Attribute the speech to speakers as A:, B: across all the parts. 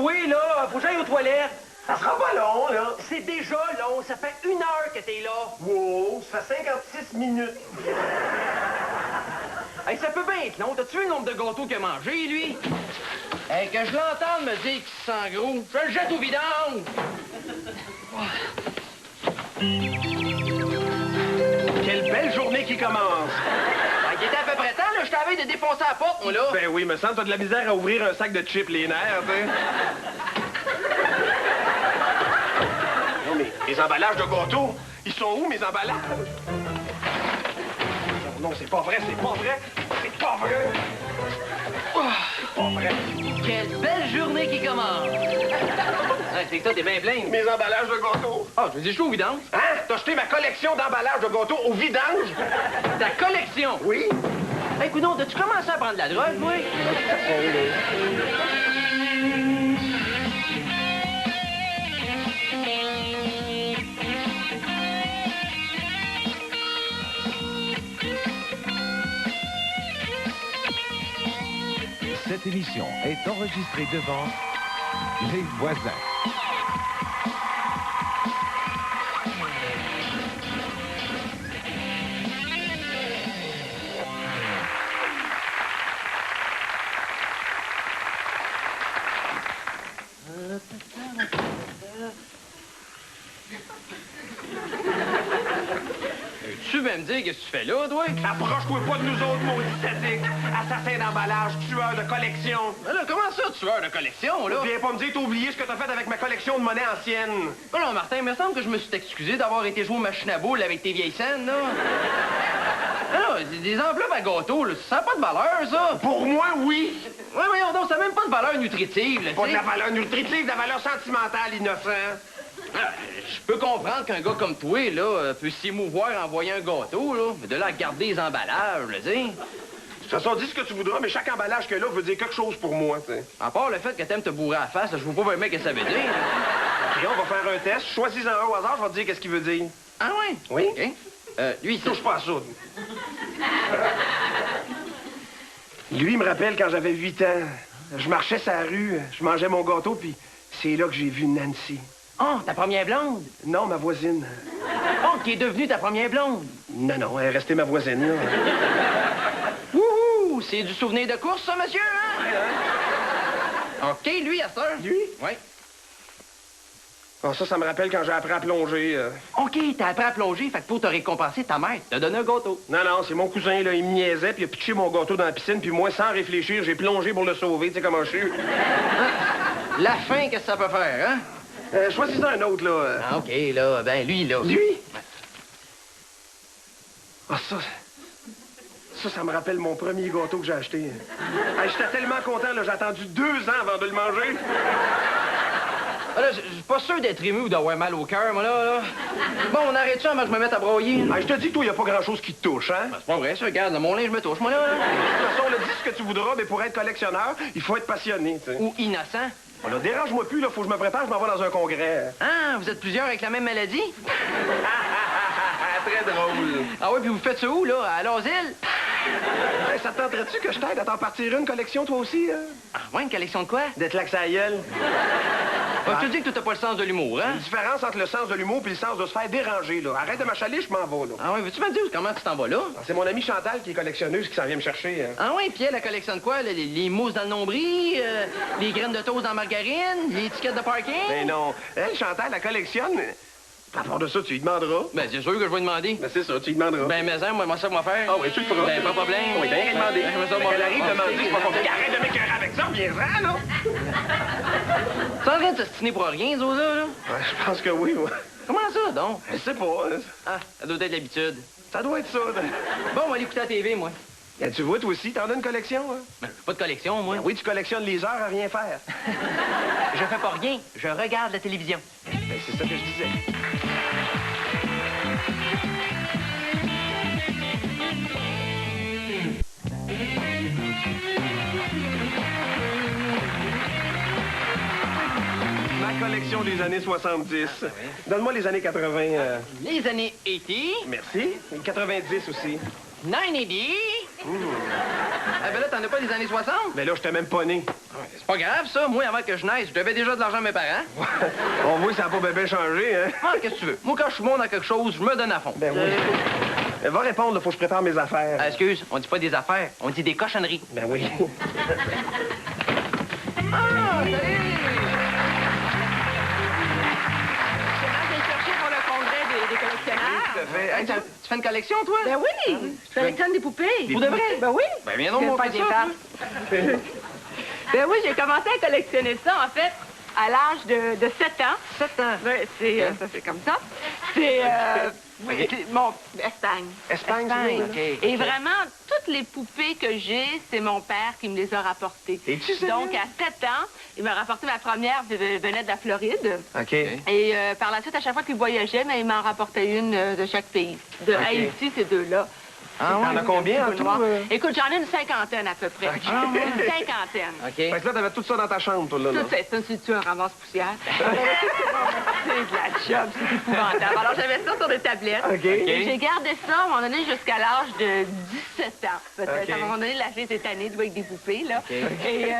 A: toi, là. Faut que j'aille aux toilettes.
B: Ça sera pas long, là.
A: C'est déjà long. Ça fait 1 heure que t'es là.
B: Wow, ça fait 56 minutes.
A: Hey, ça peut bien être long. T'as-tu vu le nombre de gâteaux qu'il a mangé, lui? Hey, que je l'entende me dire qu'il se sent gros. Je le jette au vidange.
B: Quelle belle journée qui commence.
A: Il était à peu près temps, là. Je t'avais de défoncer la porte, moi, là.
B: Ben oui, me semble t'as de la misère à ouvrir un sac de chips les nerfs, tu sais. Non, mais les emballages de gâteaux, ils sont où, mes emballages? Non, c'est pas vrai, c'est pas vrai. C'est pas vrai. C'est pas vrai.
A: Quelle belle journée qui commence. Hey, c'est que toi, t'es bien plein.
B: Mes emballages de gâteaux.
A: Ah, je veux dire, je suis au vidange.
B: Hein? T'as acheté ma collection d'emballages de gâteaux au vidange?
A: Ta collection.
B: Oui.
A: Hey, coudonc, as-tu commencé à prendre de la drogue, moi?
C: Cette émission est enregistrée devant les voisins.
A: Tu vas me dire qu'est-ce que tu fais là, toi?
B: Approche-toi pas de nous autres, maudits sadiques. Assassins d'emballage, tueurs de collection.
A: Mais là, comment ça, tueur de collection, là?
B: Viens pas me dire t'as oublié ce que t'as fait avec ma collection de monnaie ancienne.
A: Non, Martin, il me semble que je me suis excusé d'avoir été jouer aux machines à boules avec tes vieilles scènes, là. Non, des enveloppes à gâteau, là, ça n'a pas de valeur, ça.
B: Pour moi, oui.
A: Ouais, voyons donc, ça n'a même pas de valeur nutritive, là,
B: Pas de
A: tu
B: la
A: sais.
B: valeur nutritive, de la valeur sentimentale, innocent.
A: Ah, je peux comprendre qu'un gars comme toi, là, peut s'émouvoir en voyant un gâteau, là, mais de là à garder les emballages, là, tu sais.
B: De toute façon, dis ce que tu voudras, mais chaque emballage que là veut dire quelque chose pour moi, tu sais.
A: À part le fait que t'aimes te bourrer à la face, là, je vois pas vraiment ce que ça veut dire.
B: Et on va faire un test. Choisis-en un au hasard, je vais te dire qu'est-ce qu'il veut dire.
A: Ah ouais?
B: Oui?
A: OK. Lui, c'est...
B: Touche pas à ça. Lui, il me rappelle quand j'avais 8 ans. Je marchais sur la rue, je mangeais mon gâteau, puis c'est là que j'ai vu Nancy.
A: Oh, ta première blonde?
B: Non, ma voisine.
A: Oh, qui est devenue ta première blonde?
B: Non, non, elle est restée ma voisine, là.
A: Wouhou! C'est du souvenir de course, ça, monsieur, hein? OK, lui, à cette heure?
B: Lui?
A: Oui.
B: Oh, ça me rappelle quand j'ai appris à plonger.
A: OK, t'as appris à plonger, fait que pour te récompenser, ta mère t'a donné un gâteau.
B: Non, non, c'est mon cousin, là, il me niaisait, puis il a pitché mon gâteau dans la piscine, puis moi, sans réfléchir, j'ai plongé pour le sauver, tu sais comment je suis.
A: La fin, qu'est-ce que ça peut faire, hein?
B: Choisis-en un autre, là.
A: Ah, OK, là, ben lui, là.
B: Lui? Ah, ça me rappelle mon premier gâteau que j'ai acheté. Hey, j'étais tellement content, là, j'ai attendu 2 ans avant de le manger.
A: Ah, là, je suis pas sûr d'être ému ou d'avoir mal au cœur, moi, là. Bon, on arrête ça avant que je me mette à broyer.
B: Hey, je te dis, toi, il n'y a pas grand-chose qui te touche, hein?
A: Ben, c'est pas vrai, ça, regarde, mon linge me touche, moi, là.
B: De toute façon, là, dis ce que tu voudras, mais pour être collectionneur, il faut être passionné, tu sais.
A: Ou innocent.
B: Bon, là, dérange-moi plus, là, faut que je me prépare, je m'en vais dans un congrès.
A: Ah, vous êtes plusieurs avec la même maladie?
B: Très drôle.
A: Ah oui, puis vous faites ça où, là? À l'asile?
B: Hey, ça te tenterait-tu que je t'aide à t'en partir une collection, toi aussi?
A: Ah, ouais, une collection de quoi?
B: D'être lax à la gueule?
A: Je te dis que toi, t'as pas le sens de l'humour, hein?
B: Une différence entre le sens de l'humour et le sens de se faire déranger, là. Arrête de m'achaler, je m'en vais, là.
A: Ah oui, veux-tu me dire comment tu t'en vas là?
B: C'est mon amie Chantal qui est collectionneuse qui s'en vient me chercher.
A: Ah oui, puis elle collectionne quoi? Les mousses dans le nombril, les graines de toast dans la margarine, les étiquettes de parking?
B: Ben non. Elle, Chantal, elle collectionne. À part de ça, tu lui demanderas.
A: Ben, c'est sûr que je vais demander.
B: Ben c'est ça, tu lui demanderas.
A: Ben, mais ça, moi, ça va faire.
B: Ah oui, tu le feras.
A: Ben, pas de problème.
B: Oui, ben, rien demander.
A: Ben, ça,
B: Ben,
A: moi,
B: elle arrive
A: ah,
B: demander, c'est pas compliqué. Arrête de m'écœurer avec ça, viens-en, là.
A: T'es en train de t'ostiner pour rien, Zosa, là?
B: Ouais, je pense que oui, ouais.
A: Comment ça, donc?
B: Je sais pas. Hein.
A: Ah, ça doit être l'habitude.
B: Ça doit être ça.
A: Bon, on va aller écouter la TV, moi.
B: Ben, tu vois, toi aussi, t'en as une collection, hein?
A: Ben, pas de collection, moi.
B: Ben oui, tu collectionnes les heures à rien faire.
A: Je fais pas rien, je regarde la télévision.
B: Ben, c'est ça que je disais. Ma collection des années 70. Donne-moi les années 80.
A: Les années 80,
B: Merci. Et 90 aussi.
A: 90, Ah, ben là, t'en as pas des années 60?
B: Mais là, j'étais même pas né.
A: C'est pas grave, ça. Moi, avant que je naisse, je devais déjà de l'argent à mes parents.
B: On voit que ça n'a pas bien changé, hein?
A: Ah, qu'est-ce que tu veux? Moi, quand je suis bon dans quelque chose, je me donne à fond.
B: Ben oui. Va répondre, là, faut que je prépare mes affaires.
A: Ah, excuse, on dit pas des affaires, on dit des cochonneries.
B: Ben oui.
A: Ah, salut!
D: Je vais chercher pour le congrès des collectionneurs.
A: Hey, tu fais une collection, toi?
D: Ben oui, je collectionne des poupées.
A: Pour de vrai?
D: Ben oui.
A: Ben, viens donc
D: Je
A: montrer
D: fais
A: ça.
D: des
A: toi.
D: farces. Ben oui, j'ai commencé à collectionner ça, en fait, à l'âge de 7 ans.
A: 7 ans.
D: Ouais, ça fait comme ça. C'est mon Espagne.
B: Espagne,
A: Espagne,
B: c'est
A: OK.
D: Et vraiment, toutes les poupées que j'ai, c'est mon père qui me les a rapportées.
B: Es-tu sérieux?
D: Donc, à 7 ans, il m'a rapporté ma première, venait de la Floride.
B: OK.
D: Et par la suite, à chaque fois qu'il voyageait, mais il m'en rapportait une de chaque pays. De Haïti, ces deux-là.
A: Ah,
B: T'en as combien en tout?
D: Écoute, j'en ai une cinquantaine à peu près. Une cinquantaine.
A: OK.
B: Fait que là, t'avais tout ça dans ta chambre, toi, là.
D: Tout ça, c'est un ramasse-poussière. C'est de la job, c'est épouvantable. Alors, j'avais ça sur des tablettes.
B: OK.
D: Et j'ai gardé ça, à un moment donné, jusqu'à l'âge de 17 ans. Peut-être.
B: OK.
D: À un moment donné, la fille était tannée de jouer avec des poupées, là.
A: OK.
D: Et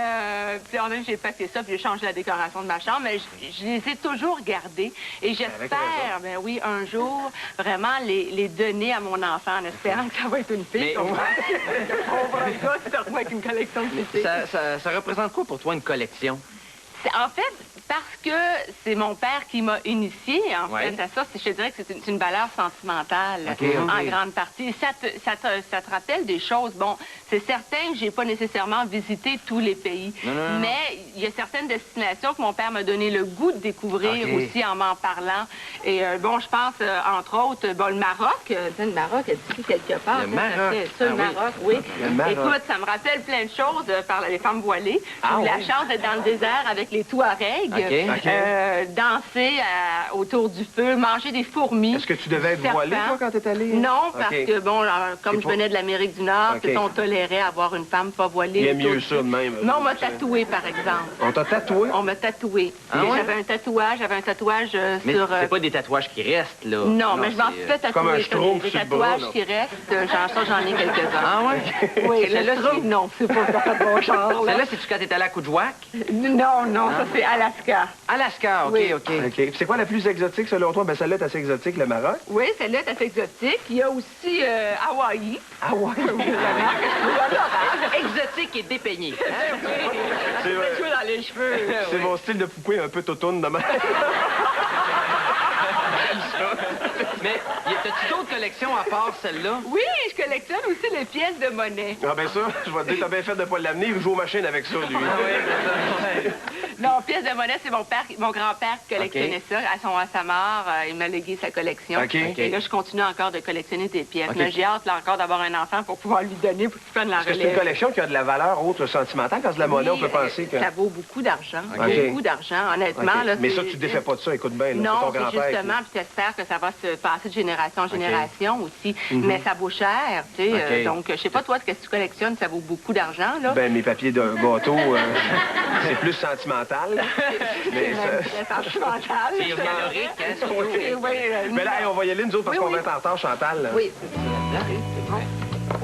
D: puis, à un moment donné, j'ai passé ça, puis j'ai changé la décoration de ma chambre, mais je les ai toujours gardées. Et j'espère, ben oui, un jour, vraiment les donner à mon enfant, en espérant que ça va être une fille.
A: Mais-
D: On va un gars, c'est moi avec une collection de poupées.
A: Ça représente quoi pour toi, une collection?
D: En fait, parce que c'est mon père qui m'a initié, en
A: Ouais.
D: fait, à ça, je te dirais que c'est une valeur sentimentale,
A: OK, OK.
D: en grande partie. Ça te rappelle des choses. Bon, c'est certain que j'ai pas nécessairement visité tous les pays,
A: Non.
D: mais il y a certaines destinations que mon père m'a donné le goût de découvrir
A: OK.
D: aussi en m'en parlant. Et bon, je pense, entre autres, bon, le Maroc. Le Maroc, est-tu quelque part?
A: Le
D: Ça,
A: Maroc.
D: ça fait ça, le
A: Ah oui.
D: Maroc, oui.
B: Le Maroc.
D: Écoute, ça me rappelle plein de choses par les femmes voilées.
A: Ah
D: J'ai eu la
A: oui.
D: chance d'être dans le désert avec les Touaregs,
A: OK.
D: danser autour du feu, manger des fourmis.
B: Est-ce que tu devais être
D: serpents.
B: voilée, toi, quand t'es allé?
D: Non, parce
B: OK.
D: que, bon, comme
B: C'est
D: je
B: pas-
D: venais de l'Amérique du Nord,
B: OK.
D: c'est on tolérait avoir une femme pas voilée.
B: Il y a
D: autour
B: mieux
D: du
B: ça
D: feu.
B: de même.
D: Mais on m'a tatoué, par exemple.
B: On t'a tatoué?
D: On m'a tatoué.
A: Ah
D: Et
A: ouais?
D: j'avais un tatouage
A: Mais
D: sur...
A: c'est pas des tatouages qui restent, là.
D: Non, mais je m'en
A: c'est,
D: suis fait tatouer.
B: comme un
D: ça,
B: schtroumpf
D: des
B: sur le bras,
D: tatouages
B: là.
D: qui restent, j'en ai quelques-uns.
A: Ah ouais?
D: Oui,
A: Celle-là,
D: le schtroumpf, non, c'est pas ça de bon genre, là.
A: Celle-là, c'est-tu quand t'étais allé à Kujouak?
D: Non, ça c'est Alaska.
A: Alaska, OK,
D: Oui.
A: OK.
B: OK. Puis c'est quoi la plus exotique, selon toi? Ben, celle-là est assez exotique, le Maroc.
D: Oui, celle-là est assez exotique. Il y a aussi Hawaï.
B: Ah ouais?
A: Exotique et dépeigné. Hein?
B: C'est vrai.
D: Jouer dans les cheveux.
B: C'est mon style de poupée un peu totoune de même.
A: Mais t'as-tu d'autres collections à part celle-là?
D: Oui, je collectionne aussi les pièces de monnaie.
B: Ah ben ça, je vais te dire, t'as bien fait de pas l'amener, il joue aux machines avec ça, lui.
D: Non, pièces de monnaie, c'est mon grand-père qui collectionnait
A: OK.
D: ça. À sa mort, il m'a légué sa collection.
B: OK.
D: Et là, je continue encore de collectionner des pièces.
A: OK.
D: Mais j'ai hâte, là, encore d'avoir un enfant pour pouvoir lui donner pour qu'il prenne la
B: Parce que c'est une
D: relève.
B: collection qui a de la valeur autre sentimentale. Quand c'est de la monnaie, on peut penser que...
D: Ça vaut beaucoup d'argent.
B: OK.
D: Beaucoup d'argent, honnêtement.
B: OK.
D: Là,
B: Mais ça,
D: c'est-
B: tu te défais pas de ça, écoute bien, là.
D: Non,
B: c'est ton
D: c'est
B: grand-père.
D: justement, puis j'espère que ça va se passer de génération en génération aussi. Mais ça vaut cher, tu sais.
A: OK.
D: Donc, je sais pas, toi, ce que tu collectionnes, ça vaut beaucoup d'argent, là.
B: Ben, mes papiers de gâteau, c'est plus sentimental. Mais ça...
D: C'est sentimental.
A: C'est valorique, hein? surtout.
D: Oui, oui,
B: Mais là, hey, on va y aller, nous autres, parce
D: Oui,
B: qu'on
D: oui.
B: va être en retard, Chantal.
D: oui, c'est ça. C'est bon.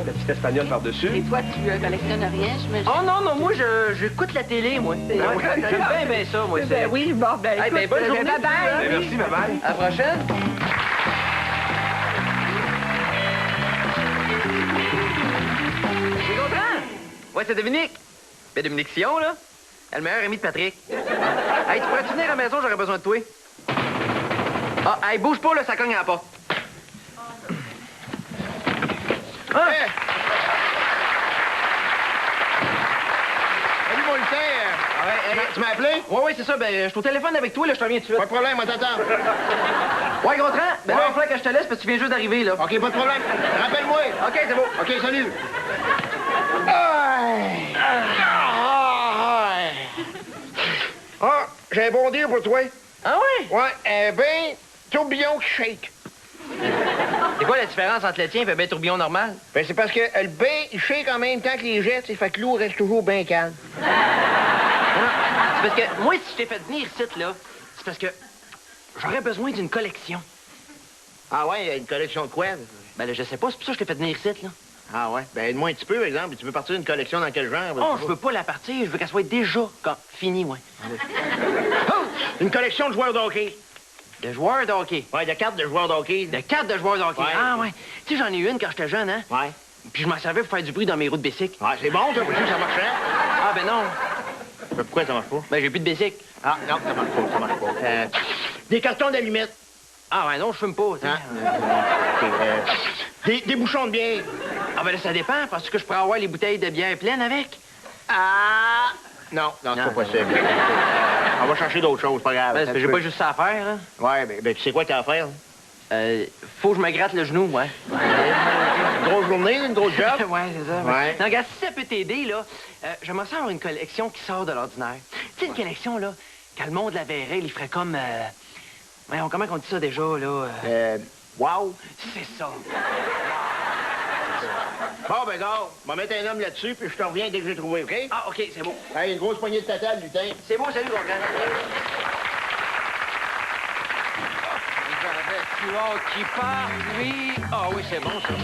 B: La petite espagnole
D: Et
B: par-dessus.
D: toi, tu collectionnes rien, j'imagine?
A: Oh non, moi, j'écoute la télé, moi.
D: C'est-
A: Ouais, J'aime bien ça, moi.
D: Ben oui, bon, ben
A: Hey,
D: écoute,
A: ben, bonne journée.
D: bye-bye.
B: Ben, merci, bye-bye.
A: À la prochaine. Tu comprends? Ouais, c'est Dominique. Ben, Dominique Sion, là. Elle est le meilleur ami de Patrick. Hey, tu pourrais-tu venir à la maison? J'aurais besoin de toi. Ah, hey, bouge pas, là, ça cogne à la porte. Ah!
E: Salut, mon lutin.
A: Ah ouais, hey,
E: Tu m'as appelé?
A: ouais, c'est ça. Ben, je suis au téléphone avec toi, là, je te reviens tout de
E: Pas
A: suite.
E: de problème, on t'attend.
A: Ouais, Gontran, ben là,
E: Ouais.
A: il va falloir que je te laisse parce que tu viens juste d'arriver, là.
E: OK, pas de problème. Rappelle-moi.
A: OK, c'est beau.
E: OK, salut. Ah, j'ai un bon deal pour toi.
A: Ah ouais?
E: Ouais, un bain tourbillon qui shake.
A: C'est quoi la différence entre le tien et un bain tourbillon normal?
E: Ben, c'est parce que le bain, il shake en même temps que les jets, fait que l'eau reste toujours bien calme.
A: C'est parce que moi, si je t'ai fait venir ici, là, c'est parce que j'aurais besoin d'une collection.
E: Ah ouais, une collection de quoi?
A: Ben là, je sais pas, c'est pour ça que je t'ai fait venir ici, là.
E: Ah ouais? Ben aide-moi un petit peu, par exemple. Tu veux partir d'une collection dans quel genre?
A: Oh, je veux pas la partir, je veux qu'elle soit déjà finie, moi.
E: Une collection de joueurs de hockey.
A: De joueurs de hockey.
E: Ouais, de cartes de joueurs de hockey.
A: De cartes de joueurs de hockey.
E: Ouais.
A: Ah, ouais. Tu sais, j'en ai eu une quand j'étais jeune, hein?
E: Ouais.
A: Puis je m'en servais pour faire du bruit dans mes roues de bicycle.
E: Ouais, c'est bon, ça. Pour ça marcherait.
A: Ah, ben non.
E: Mais pourquoi ça marche pas?
A: Ben, j'ai plus de bicycle.
E: Ah, non, ça marche pas, ça marche pas. Des cartons d'allumettes.
A: Ah, ouais, non, je fume pas, tu sais.
E: Hein? Des bouchons de bière.
A: Ah, ben là, ça dépend. Parce que je pourrais avoir les bouteilles de bière pleines avec.
E: Ah! Non, c'est pas possible. On va chercher d'autres choses, pas grave.
A: Ben, c'est parce que j'ai pas juste ça à faire, là.
E: Ouais, ben, tu sais quoi t'as à faire?
A: Faut que je me gratte le genou, ouais.
E: Une grosse journée, une grosse job?
A: Ouais, c'est ça.
E: Ouais.
A: Non, regarde, si ça peut t'aider, là, j'aimerais ça avoir une collection qui sort de l'ordinaire. Tu sais, une collection, là, quand le monde la verrait, il ferait comme... Voyons, comment on dit ça déjà, là?
E: Wow!
A: C'est ça.
E: Bon, ben, gars, on va mettre un homme là-dessus, puis je te reviens dès que j'ai trouvé, OK?
A: Ah, OK, c'est beau.
E: Hey, une grosse poignée de tatane, lutin.
A: C'est beau, salut, mon grand. Tu vois, qui part, lui... Ah oui, c'est bon, ça.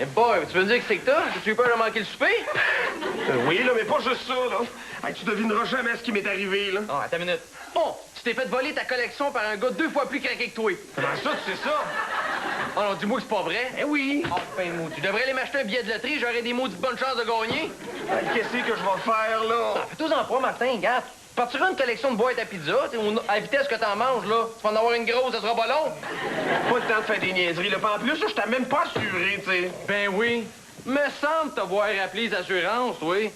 A: Eh boy, tu veux me dire que c'est que t'as? As-tu eu peur de manquer le souper?
B: Oui, là, mais pas juste ça, là. Hey, tu devineras jamais ce qui m'est arrivé, là.
A: Oh, attends une minute. Oh, tu t'es fait voler ta collection par un gars 2 fois plus craqué que toi.
B: Comment ça, tu sais ça?
A: Oh non, dis-moi que c'est pas vrai.
B: Eh oui!
A: Oh, ben, mou, tu devrais aller m'acheter un billet de loterie, j'aurais des maudites bonnes chances de gagner.
B: Hey, qu'est-ce que je vais faire, là?
A: Ah, fais-toi-en pas, Martin, regarde. Tu partiras une collection de boîtes à pizza, à la vitesse que t'en manges, là. Tu vas en avoir une grosse, ça sera pas long.
B: Pas le temps de faire des niaiseries, là. Puis en plus, là, je t'ai même pas assuré, tu sais.
A: Ben oui. Me semble t'avoir appelé les assurances, oui.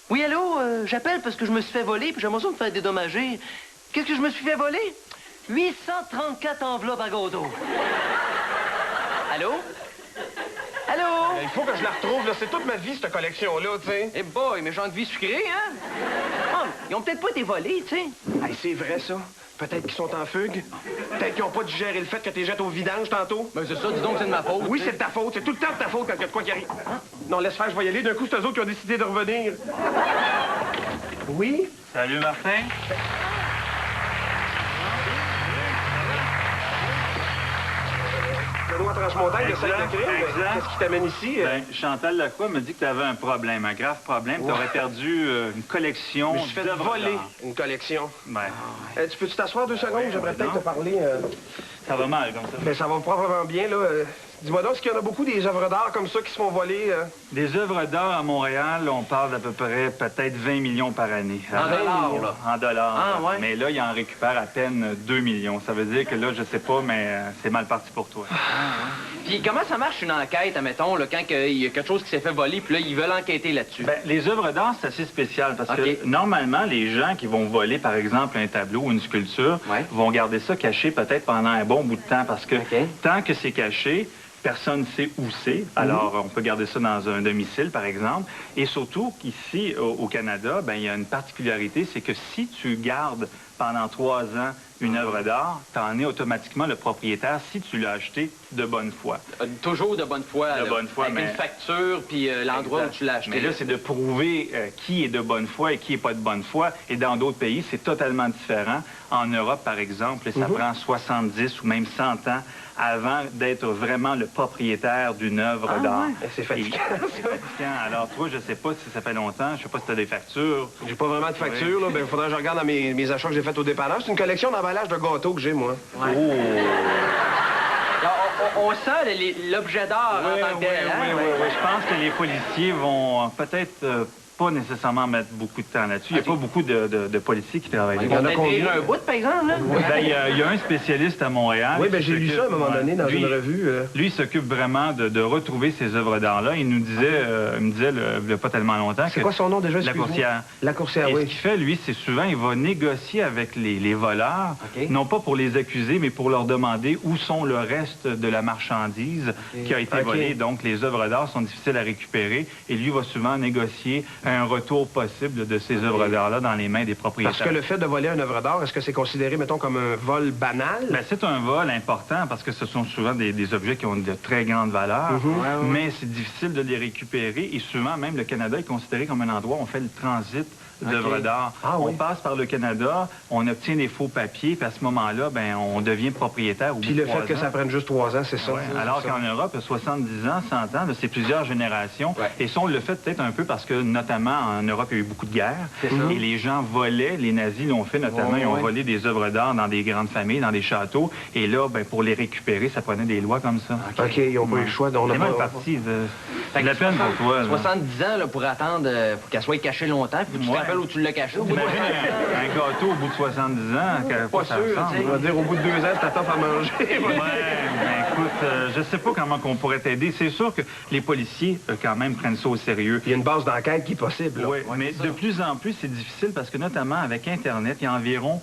A: Oui, allô, j'appelle parce que je me suis fait voler, puis j'aimerais ça me faire dédommager. Qu'est-ce que je me suis fait voler? 834 enveloppes à Godot. Allô? Allô?
B: Il faut que je la retrouve, là. C'est toute ma vie, cette collection-là, tu sais.
A: Eh boy, mais gens de vie sucrée, hein? Ah, ils ont peut-être pas été volés, tu sais.
B: Hey, c'est vrai, ça. Peut-être qu'ils sont en fugue. Peut-être qu'ils n'ont pas digéré le fait que tu les jettes au vidange tantôt.
A: Ben c'est ça, dis donc que c'est de ma faute.
B: Oui, c'est de ta faute. C'est tout le temps de ta faute quand il y a de quoi qui arrive. Hein? Non, laisse faire, je vais y aller. D'un coup, c'est eux autres qui ont décidé de revenir. Oui?
F: Salut, Martin.
B: Benoît Tranche-Montagne de
F: Exact,
B: Sainte-Crime.
F: exact.
B: Qu'est-ce qui t'amène ici?
F: Ben, Chantal Lacroix m'a dit que tu avais un problème, un grave problème. Tu aurais perdu une collection
B: Je me suis fait
F: d'œuvres
B: voler
F: d'art.
B: une collection.
F: Ben,
B: Tu peux-tu t'asseoir 2 secondes?
F: oui,
B: J'aimerais peut-être
F: non.
B: te parler.
F: ça va mal comme ça.
B: Ben, ça va probablement bien, là. Dis-moi donc, est-ce qu'il y en a beaucoup des œuvres d'art comme ça qui se font voler?
F: Des œuvres d'art à Montréal, on parle d'à peu près peut-être 20 millions par année.
A: En dollars, là.
F: En dollars.
A: Ah, ouais.
F: Mais là, il en récupère à peine 2 millions. Ça veut dire que là, je sais pas, mais c'est mal parti pour toi.
A: Puis comment ça marche une enquête, admettons, là, quand il y a quelque chose qui s'est fait voler, puis là, ils veulent enquêter là-dessus?
F: Ben, les œuvres d'art, c'est assez spécial parce
A: OK.
F: que normalement, les gens qui vont voler, par exemple, un tableau ou une sculpture,
A: Ouais.
F: vont garder ça caché peut-être pendant un bon bout de temps parce que
A: OK.
F: tant que c'est caché, personne ne sait où c'est. Alors, on peut garder ça dans un domicile, par exemple. Et surtout qu'ici, au Canada, ben, il y a une particularité, c'est que si tu gardes pendant 3 ans une œuvre d'art, tu en es automatiquement le propriétaire si tu l'as acheté de bonne foi.
A: Toujours de bonne foi.
F: De
A: là,
F: bonne foi,
A: avec
F: mais-
A: une facture, puis l'endroit où tu l'as acheté.
F: Mais là, c'est de prouver qui est de bonne foi et qui n'est pas de bonne foi. Et dans d'autres pays, c'est totalement différent. En Europe, par exemple, ça prend 70 ou même 100 ans avant d'être vraiment le propriétaire d'une œuvre d'art.
B: ouais? C'est fatigant,
F: Et- c'est fatigant. Alors, toi, je sais pas si ça fait longtemps. Je sais pas si tu as des factures.
B: J'ai pas vraiment de facture, là. Ben, il faudrait que je regarde dans mes achats que j'ai faits au dépannage. C'est une collection d'emballage de gâteaux que j'ai, moi.
A: Ouais. On sent l'objet d'art en tant que tel, hein?
F: oui. Je pense que les policiers vont peut-être pas nécessairement mettre beaucoup de temps là-dessus. Il n'y a pas beaucoup de policiers qui travaillent
A: Ils
F: là.
A: vont
B: en a
A: peut-être rire
B: combien?
A: un bout, par exemple, là?
F: Ben, il y a un spécialiste à Montréal.
B: Oui, ben
F: qui
B: j'ai lu ça à un moment
F: s'occupe,
B: donné dans
F: lui,
B: une revue.
F: Lui, il s'occupe vraiment de retrouver ces œuvres d'art-là. Il nous disait, il n'y a pas tellement longtemps
B: C'est
F: que
B: quoi son nom déjà?
F: la
B: excuse-moi?
F: coursière.
B: La coursière,
F: Et ce
B: oui.
F: qu'il fait, lui, c'est souvent, il va négocier avec les voleurs,
A: OK.
F: non pas pour les accuser, mais pour leur demander où sont le reste de la marchandise qui a été
B: OK.
F: volée. Donc, les œuvres d'art sont difficiles à récupérer et lui va souvent négocier un retour possible de ces œuvres d'art-là dans les mains des propriétaires.
B: Parce que le fait de voler une œuvre d'art, est-ce que c'est considéré, mettons, comme un vol banal?
F: Ben, c'est un vol important parce que ce sont souvent des objets qui ont de très grandes valeurs, mais c'est difficile de les récupérer et souvent, même le Canada est considéré comme un endroit où on fait le transit d'œuvres d'art. On passe par le Canada, on obtient des faux papiers, puis à ce moment-là, ben, on devient propriétaire au bout
B: Puis
F: de
B: le
F: 3
B: fait que
F: ans.
B: ça prenne juste 3 ans, c'est ça?
F: Ouais, alors qu'en Europe, 70 ans, 100 ans, c'est plusieurs générations. Et ça, on le fait peut-être un peu parce que, notamment, en Europe, il y a eu beaucoup de guerres. Et les gens volaient, les nazis l'ont fait notamment, ils ont volé des œuvres d'art dans des grandes familles, dans des châteaux. Et là, ben, pour les récupérer, ça prenait des lois comme ça.
B: OK, ils n'ont pas eu le choix. On
F: C'est
B: a
F: mal
B: pas...
F: parti de la peine pour toi. là.
A: 70 ans là, pour attendre pour qu'elle soit cachée longtemps, puis tu te rappelles où tu l'as cachée. Au bout de
F: Imagine un gâteau au bout de 70 ans,
B: Pas sûr, on va dire, au bout de 2 ans, c'était tough à manger.
F: Ouais, ben, écoute, je sais pas comment on pourrait t'aider. C'est sûr que les policiers, quand même, prennent ça au sérieux.
B: Il y a une base d'enquête qui est possible. là.
F: Oui, mais de plus en plus, c'est difficile parce que, notamment avec Internet, il y a environ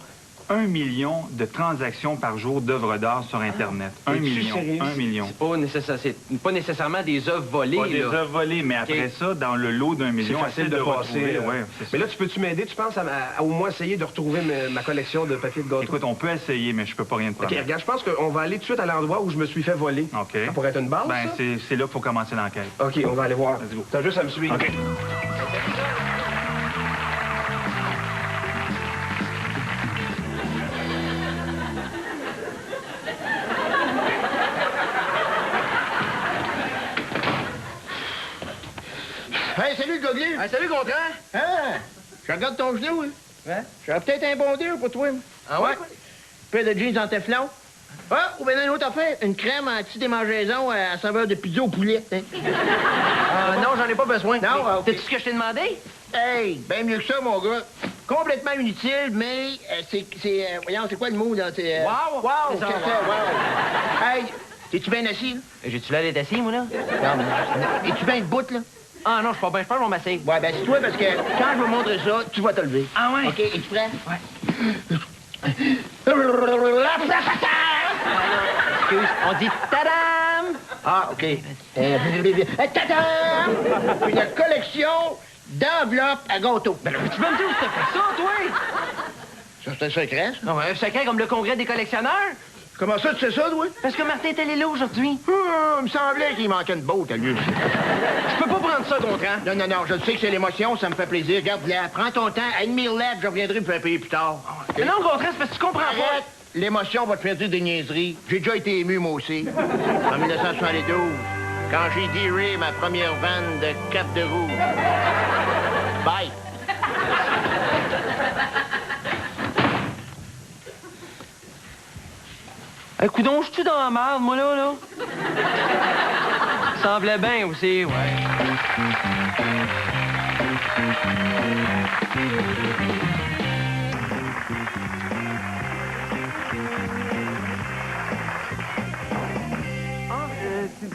F: 1 million de transactions par jour d'œuvres d'art sur Internet. 1 million.
B: sérieux?
F: 1 million.
A: C'est pas nécessairement des œuvres volées.
F: Pas des
A: là.
F: œuvres volées, mais après ça, dans le lot d'1
B: C'est
F: million,
B: facile
F: essaie
B: de passer.
F: retrouver. Ouais, c'est ça.
B: Mais là, peux-tu m'aider, tu penses, à au moins essayer de retrouver ma collection de papier de gâteau?
F: Écoute, on peut essayer, mais je peux pas rien te
B: OK,
F: promettre.
B: regarde, je pense qu'on va aller tout de suite à l'endroit où je me suis fait voler.
F: OK.
B: Ça pourrait être une base,
F: Ben,
B: ça?
F: c'est là qu'il faut commencer l'enquête.
B: OK, on va aller voir.
F: Let's go.
B: T'as juste à me suivre.
F: OK.
E: Hey, salut, le goguier!
A: Ah, salut, Gontran!
E: Hein? Je regarde ton genou, hein?
A: Ouais?
E: J'aurais peut-être un bon deal pour toi, moi.
A: Ah ouais?
E: Paire de jeans en téflon. Ah, ou bien une autre affaire, une crème anti-démangeaison à saveur de pizza au poulet. Hein?
A: Non, j'en ai pas besoin.
E: Non,
A: Mais
E: OK.
A: T'as-tu ce que je t'ai demandé?
E: Hey, bien mieux que ça, mon gars. Complètement inutile, mais voyons, c'est quoi le mot, là? C'est...
A: Wow!
E: Wow!
A: C'est ça,
E: c'est
A: wow.
E: ça, wow. Hey, es-tu bien assis, là?
A: J'ai-tu l'air d'être assis, moi, là?
E: Es-tu bien debout, là?
A: Ah non, je suis pas bien. Je pense que je vais m'asseoir.
E: Ouais, ben c'est toi, parce que quand je vais montrer ça, tu vas te lever.
A: Ah ouais?
E: OK, es-tu prêt?
A: Ouais. Excuse, on dit tadam!
E: Ah, OK. Tadam! Une collection d'enveloppes à gâteaux.
A: Ben là, tu peux me dire où t'as fait ça, toi?
E: Ça, c'est un secret, ça?
A: Non, un secret comme le congrès des collectionneurs?
E: Comment ça, tu sais ça, toi?
A: Parce que Martin est allé là aujourd'hui.
E: Il me semblait qu'il manquait une botte à lui.
A: Je peux pas prendre ça, Gontran.
E: Non, non, non, je sais que c'est l'émotion, ça me fait plaisir. Regarde-la, prends ton temps, à une mille lettres, je reviendrai me faire payer plus tard.
A: Mais non, Gontran, c'est parce que tu comprends
E: Arrête!
A: pas.
E: L'émotion va te faire dire des niaiseries. J'ai déjà été ému, moi aussi. En 1972, quand j'ai diré ma première vanne de 4 de roue. Bye!
A: Coudon, je suis dans la merde, moi, là. Semblait bien aussi, ouais.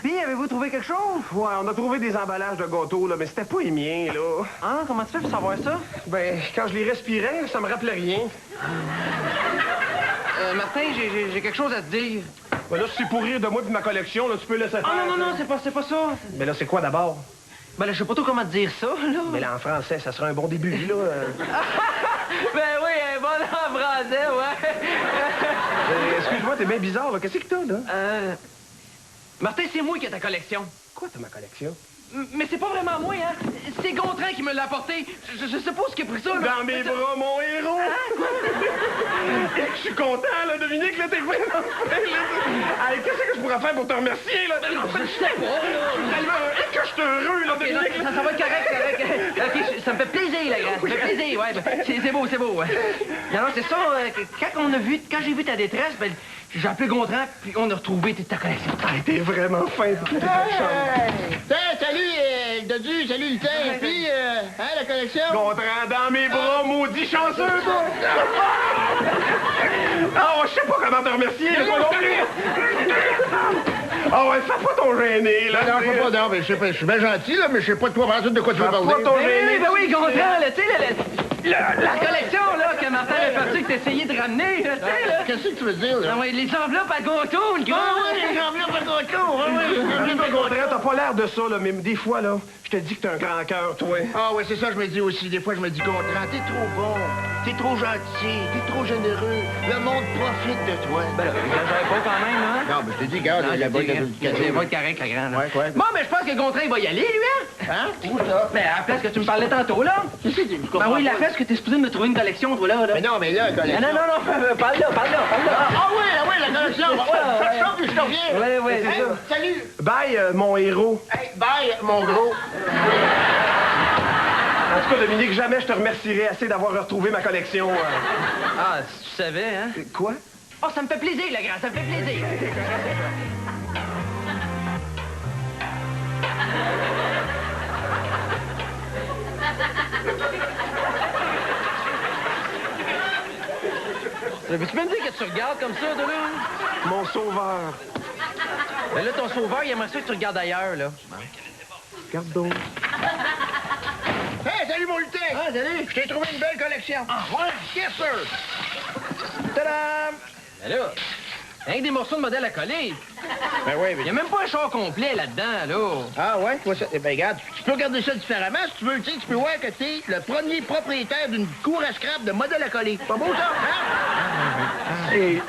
A: Puis, avez-vous trouvé quelque chose?
B: Ouais, on a trouvé des emballages de gâteaux, là, mais c'était pas les miens, là.
A: Hein? Comment tu fais pour savoir ça?
B: Ben, quand je les respirais, ça me rappelait rien.
A: Martin, j'ai quelque chose à te dire.
B: Ben là, si c'est pour rire de moi et de ma collection, là, tu peux laisser faire.
A: Ah non, non, non, c'est pas ça.
B: Mais là, c'est quoi d'abord?
A: Ben là, je sais pas trop comment te dire ça, là.
B: Mais là, en français, ça sera un bon début, là.
A: Ben oui, un bon en français, ouais.
B: Excuse-moi, t'es bien bizarre, là. Qu'est-ce que t'as, là?
A: Martin, c'est moi qui ai ta collection.
B: Quoi, t'as ma collection?
A: Mais c'est pas vraiment moi, hein. C'est Gontran qui me l'a apporté. Je sais pas ce qui a pris ça, là.
B: Dans mes bras, mon héros! Je suis content, là, Dominique, là, t'es vraiment fin, là. Hey, qu'est-ce que je pourrais faire pour te remercier, là?
A: Je sais pas, là.
B: Est-ce que je suis heureux, là,
A: Ok, non,
B: Dominique?
A: ça va être correct. Ok, ça me fait plaisir, la grâce. Ça me fait plaisir, ouais. Ben, c'est beau, ouais. Non, non, c'est ça. Quand j'ai vu ta détresse, ben, j'ai appelé Gontran, puis on a retrouvé ta collection.
B: Hey, t'es vraiment fin, t'es de chance.
E: Salut, le Dodu, salut, le teint. Puis, la collection?
B: Gontran dans mes bras, maudit chanceux, toi! Ah, je sais pas comment te remercier, là, toi non plus! Ah ouais, fais pas ton gêné, là!
E: Non, pas, non, mais je suis bien gentil, là, mais je sais pas de quoi, de quoi tu veux parler.
B: Pas ton
A: Ben
B: gêné!
A: oui, Gontran, là, tu sais, La collection, là, que Martin Lefartier que t'essayais de ramener, là, tu sais, là.
E: Qu'est-ce que tu veux dire, là?
A: Ah ouais, les enveloppes à gâteau, une
E: Ah oui, les enveloppes à gâteau, ah oui.
B: Toi, Gondrin, t'as pas l'air de ça, là, mais des fois, là, je te dis que t'as un grand cœur, toi.
E: Ah ouais, c'est ça, je me dis aussi. Des fois, je me dis, Gontran, t'es trop bon, t'es trop gentil, t'es trop généreux. Le monde profite de toi.
A: Ben là, j'exagère pas quand même, hein?
E: Non, mais je te dis, regarde, la bonne
A: Il va être correct, la grande.
E: Ouais, quoi?
A: Bon, mais je pense que Gontran, il va y aller, lui, hein?
E: Hein? Où ça?
A: Ben, à la place que tu me parlais tantôt, là.
E: Qu'est-ce que tu
A: Ben
E: comprends
A: oui, la
E: pas?
A: place que t'es supposé me trouver une collection, toi, là.
E: Mais non, mais là, la collection...
A: Non, parle-là.
E: Ah oui, la collection! Ouais, fais ça, puis je te reviens.
A: Ouais, c'est
E: Hey,
A: ça.
E: salut!
B: Bye, mon héros.
E: Hey, bye, mon gros.
B: En tout cas, Dominique, jamais je te remercierai assez d'avoir retrouvé ma collection.
A: Ah, si tu savais, hein?
B: Quoi?
A: Oh, ça me fait plaisir, la grande, ça me fait plaisir. Tu peux me dire que tu regardes comme ça, toi, là?
B: Mon sauveur.
A: Ben là, ton sauveur, il aimerait ça que tu regardes ailleurs, là.
B: Regarde donc.
E: Hey, salut, mon lutin!
A: Ah, salut!
E: Je t'ai trouvé une belle collection. Ah, ouais? Yes, sir! Tadam!
A: Ben là, rien que des morceaux de modèle à coller.
E: Ben oui,
A: Il y a même pas un char complet là-dedans, là.
E: Ah ouais, toi ça. Eh ben regarde, tu peux regarder ça différemment si tu veux. Tu sais, tu peux voir que t'es le premier propriétaire d'une cour à scrap de modèle à coller. Pas beau ça, hein?
A: Et